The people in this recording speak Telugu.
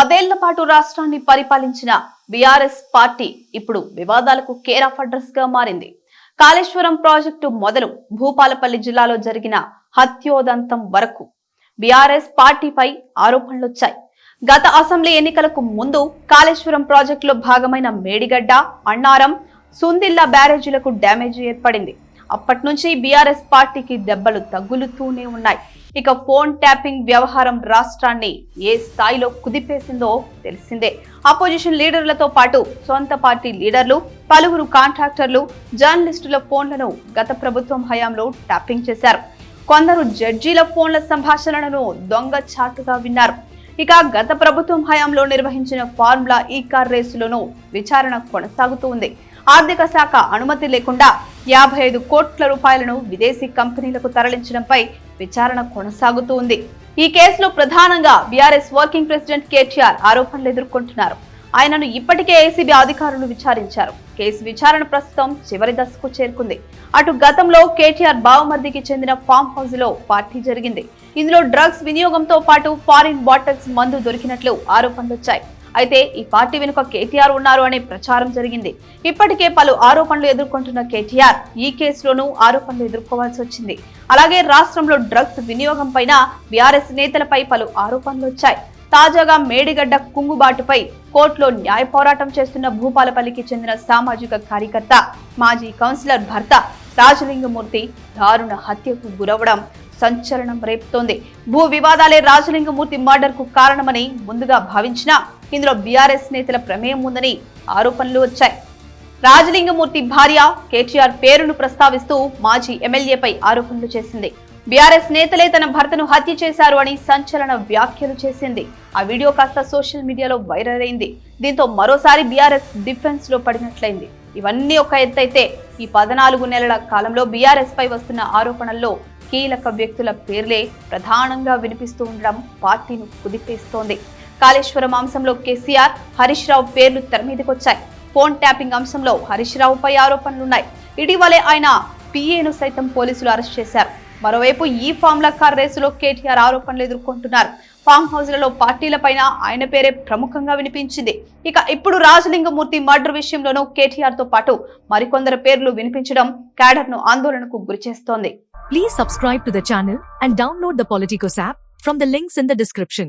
10 ఏళ్ల పాటు రాష్ట్రాన్ని పరిపాలించిన బీఆర్ఎస్ పార్టీ ఇప్పుడు వివాదాలకు కేర్ ఆఫ్ అడ్రస్ గా మారింది. కాళేశ్వరం ప్రాజెక్టు మొదలు భూపాలపల్లి జిల్లాలో జరిగిన హత్యోదంతం వరకు బీఆర్ఎస్ పార్టీపై ఆరోపణలొచ్చాయి. గత అసెంబ్లీ ఎన్నికలకు ముందు కాళేశ్వరం ప్రాజెక్టులో భాగమైన మేడిగడ్డ, అన్నారం, సుందిల్లా బ్యారేజీలకు డ్యామేజ్ ఏర్పడింది. అప్పటి నుంచి బీఆర్ఎస్ పార్టీకి దెబ్బలు తగులుతూనే ఉన్నాయి. ఇక ఫోన్ ట్యాపింగ్ వ్యవహారం రాష్ట్రాన్ని ఏ స్థాయిలో కుదిపేసిందో తెలిసిందే. అపోజిషన్ లీడర్లతో పాటు సొంత పార్టీ లీడర్లు, పలువురు కాంట్రాక్టర్లు, జర్నలిస్టుల ఫోన్లను గత ప్రభుత్వం హయాంలో ట్యాపింగ్ చేశారు. కొందరు జడ్జీల ఫోన్ల సంభాషణలను దొంగచాటుగా విన్నారు. ఇక గత ప్రభుత్వం హయాంలో నిర్వహించిన ఫార్ములా ఈ కార్ రేసులోనూ విచారణ కొనసాగుతూ ఉంది. ఆర్థిక శాఖ అనుమతి లేకుండా 55 కోట్ల రూపాయలను విదేశీ కంపెనీలకు తరలించడంపై విచారణ కొనసాగుతూ ఉంది. ఈ కేసులో ప్రధానంగా బీఆర్ఎస్ వర్కింగ్ ప్రెసిడెంట్ కేటీఆర్ ఆరోపణలు ఎదుర్కొంటున్నారు. ఆయనను ఇప్పటికే ఏసీబీ అధికారులు విచారించారు. కేసు విచారణ ప్రస్తుతం చివరి దశకు చేరుకుంది. అటు గతంలో కేటీఆర్ బావమర్దికి చెందిన ఫామ్ హౌస్ లో పార్టీ జరిగింది. ఇందులో డ్రగ్స్ వినియోగంతో పాటు ఫారిన్ బాటిల్స్ మందు దొరికినట్లు ఆరోపణలు వచ్చాయి. అయితే ఈ పార్టీ వెనుక కేటీఆర్ ఉన్నారు అనే ప్రచారం జరిగింది. ఇప్పటికే పలు ఆరోపణలు ఎదుర్కొంటున్న కేటీఆర్ ఈ కేసులోనూ ఆరోపణలు ఎదుర్కోవాల్సి వచ్చింది. అలాగే రాష్ట్రంలో డ్రగ్స్ వినియోగం పైన బీఆర్ఎస్ నేతలపై పలు ఆరోపణలు వచ్చాయి. తాజాగా మేడిగడ్డ కుంగుబాటుపై కోర్టులో న్యాయ పోరాటం చేస్తున్న భూపాలపల్లికి చెందిన సామాజిక కార్యకర్త, మాజీ కౌన్సిలర్ భర్త రాజలింగమూర్తి దారుణ హత్యకు గురవడం సంచలనం రేపుతోంది. భూ వివాదాలే రాజలింగమూర్తి మర్డర్ కు కారణమని ముందుగా భావించినా ఇందులో బీఆర్ఎస్ నేతల ప్రమేయం ఉందని ఆరోపణలు వచ్చాయి. రాజలింగమూర్తి భార్య కేటీఆర్ పేరును ప్రస్తావిస్తూ మాజీ ఎమ్మెల్యేపై ఆరోపణలు చేసింది. బీఆర్ఎస్ నేతలే తన భర్తను హత్య చేశారు అని సంచలన వ్యాఖ్యలు చేసింది. ఆ వీడియో కాస్త సోషల్ మీడియాలో వైరల్ అయింది. దీంతో మరోసారి బీఆర్ఎస్ డిఫెన్స్ లో పడినట్లయింది. ఇవన్నీ ఒక ఎత్తైతే ఈ 14 నెలల కాలంలో బీఆర్ఎస్ పై వస్తున్న ఆరోపణల్లో కీలక వ్యక్తుల పేర్లే ప్రధానంగా వినిపిస్తూ ఉండడం పార్టీని కుదిపేస్తోంది. కాళేశ్వరం అంశంలో కేసీఆర్, హరీష్ రావు పేర్లు తెరమీదకొచ్చాయి. ఫోన్ ట్యాపింగ్ అంశంలో హరీష్ రావుపై ఆరోపణలున్నాయి. ఇటీవలే ఆయన పిఏను సైతం పోలీసులు అరెస్ట్ చేశారు. మరోవైపు ఈ ఫార్ములా కార్ రేసులో కేటీఆర్ ఆరోపణలు ఎదుర్కొంటున్నారు. ఫామ్ హౌస్లలో పార్టీలపైన ఆయన పేరే ప్రముఖంగా వినిపించింది. ఇక ఇప్పుడు రాజలింగమూర్తి మర్డర్ విషయంలోనూ కేటీఆర్ తో పాటు మరికొందరు పేర్లు వినిపించడం క్యాడర్ ను ఆందోళనకు గురిచేస్తోంది. Please subscribe to the channel and download the Politicos app from the links in the description.